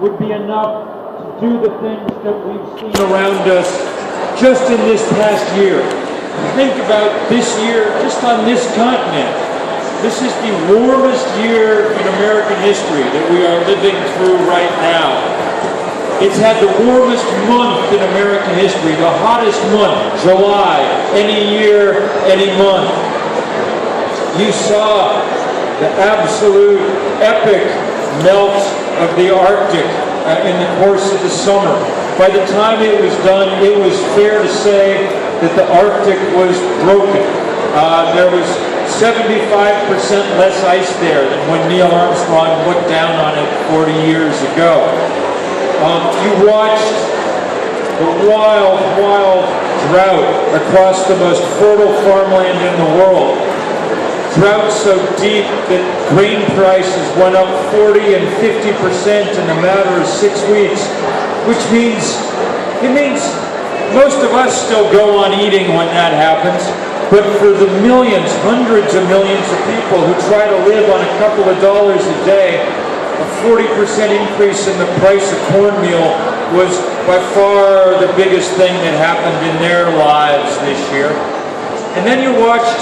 would be enough to do the things that we've seen around us just in this past year. Think about this year, just on this continent. This is the warmest year in American history that we are living through right now. It's had the warmest month in American history, the hottest month, July, any year, any month. You saw the absolute epic melt of the Arctic in the course of the summer. By the time it was done, it was fair to say that the Arctic was broken. There was 75% less ice there than when Neil Armstrong looked down on it 40 years ago. You watched the wild, wild drought across the most fertile farmland in the world. Drought so deep that grain prices went up 40 and 50% in a matter of 6 weeks, which means most of us still go on eating when that happens, but for the millions, hundreds of millions of people who try to live on a couple of dollars a day, a 40% increase in the price of cornmeal was by far the biggest thing that happened in their lives this year. And then you watched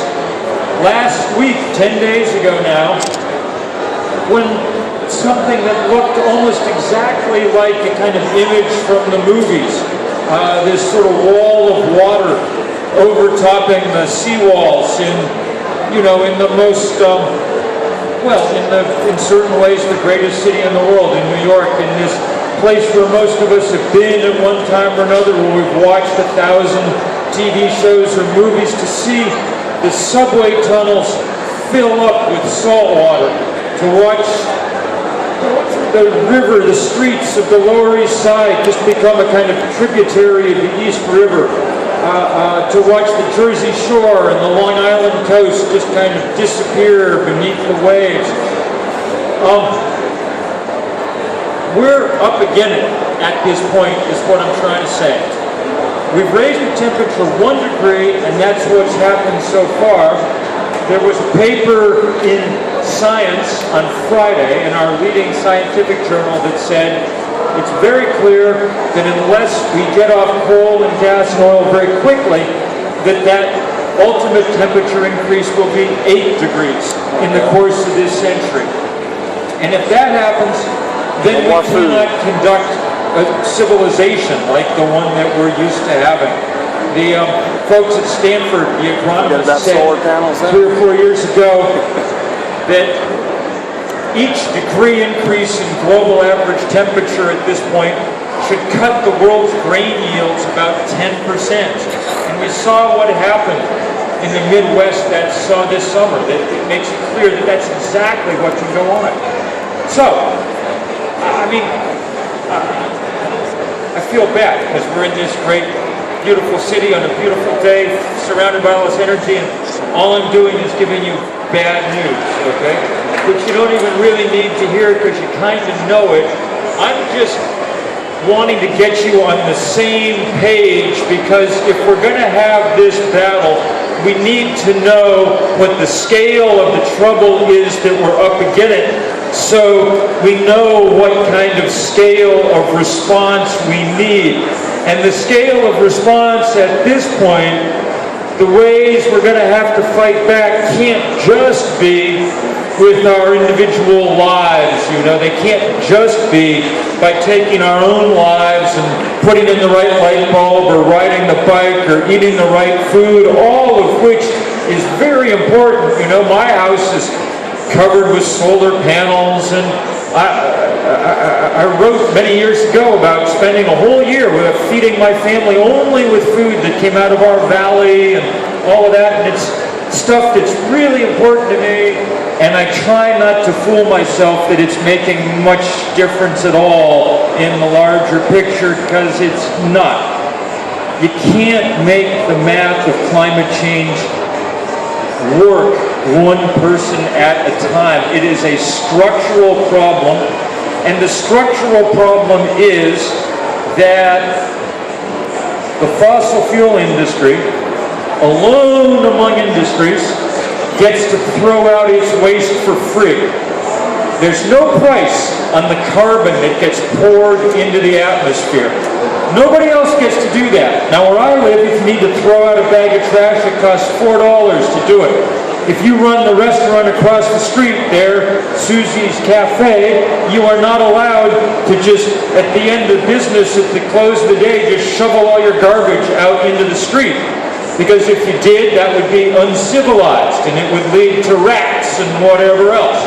last week, 10 days ago now, when something that looked almost exactly like a kind of image from the movies, this sort of wall of water overtopping the seawalls in the most, in certain ways, the greatest city in the world, in New York, in this place where most of us have been at one time or another, where we've watched 1,000 TV shows or movies, to see the subway tunnels fill up with salt water, to watch the river, the streets of the Lower East Side just become a kind of tributary of the East River, to watch the Jersey Shore and the Long Island coast just kind of disappear beneath the waves. We're up against it at this point, is what I'm trying to say. We've raised the temperature 1 degree, and that's what's happened so far. There was a paper in Science on Friday, in our leading scientific journal, that said it's very clear that unless we get off coal and gas and oil very quickly, that ultimate temperature increase will be 8 degrees in the course of this century. And if that happens, then we cannot conduct a civilization like the one that we're used to having. The folks at Stanford, the agronomists, said 3 or 4 years ago that each degree increase in global average temperature at this point should cut the world's grain yields about 10%. And we saw what happened in the Midwest this summer. That it makes it clear that that's exactly what can go on. So, I feel bad because we're in this great, beautiful city on a beautiful day, surrounded by all this energy, and all I'm doing is giving you bad news, okay? Which you don't even really need to hear because you kind of know it. I'm just wanting to get you on the same page, because if we're going to have this battle, we need to know what the scale of the trouble is that we're up against, so we know what kind of scale of response we need. And the scale of response at this point, the ways we're going to have to fight back, can't just be with our individual lives. They can't just be by taking our own lives and putting in the right light bulb, or riding the bike, or eating the right food, all of which is very important. My house is covered with solar panels, and I wrote many years ago about spending a whole year feeding my family only with food that came out of our valley and all of that, and it's stuff that's really important to me, and I try not to fool myself that it's making much difference at all in the larger picture, because it's not. You can't make the math of climate change work one person at a time. It is a structural problem, and the structural problem is that the fossil fuel industry, alone among industries, gets to throw out its waste for free. there's no price on the carbon that gets poured into the atmosphere. Nobody else gets to do that. Now where I live, if you need to throw out a bag of trash, it costs $4 to do it. If you run the restaurant across the street there, Susie's Cafe, you are not allowed to just, at the end of business, at the close of the day, just shovel all your garbage out into the street. Because if you did, that would be uncivilized, and it would lead to rats and whatever else.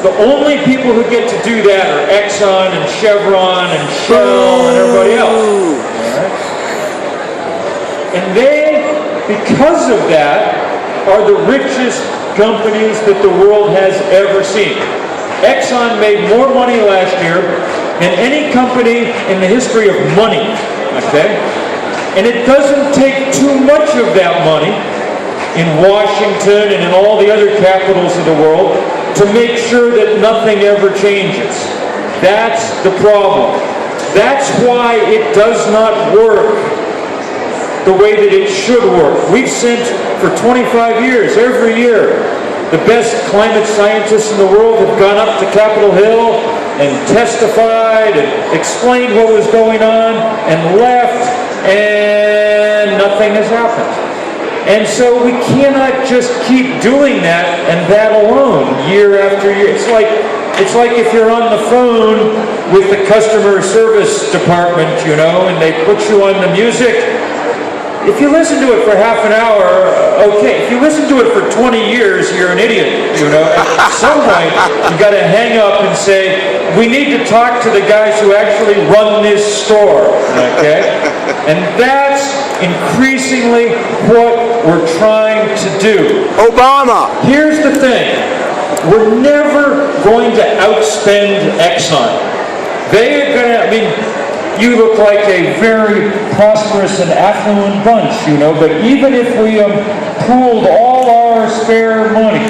The only people who get to do that are Exxon and Chevron and Shell and everybody else. Right? And they, because of that, are the richest companies that the world has ever seen. Exxon made more money last year than any company in the history of money, okay? And it doesn't take too much of that money in Washington and in all the other capitals of the world to make sure that nothing ever changes. That's the problem. That's why it does not work the way that it should work. We've sent, for 25 years, every year, the best climate scientists in the world have gone up to Capitol Hill and testified and explained what was going on and left, and nothing has happened. And so we cannot just keep doing that and that alone year after year. It's like if you're on the phone with the customer service department, you know, and they put you on the music. If you listen to it for half an hour, okay. If you listen to it for 20 years, you're an idiot, you know. At some point, you got to hang up and say, we need to talk to the guys who actually run this store, okay? And that's increasingly what we're trying to do. Obama! Here's the thing. We're never going to outspend Exxon. They are going to, I mean, you look like a very prosperous and affluent bunch, you know, but even if we pooled all our spare money,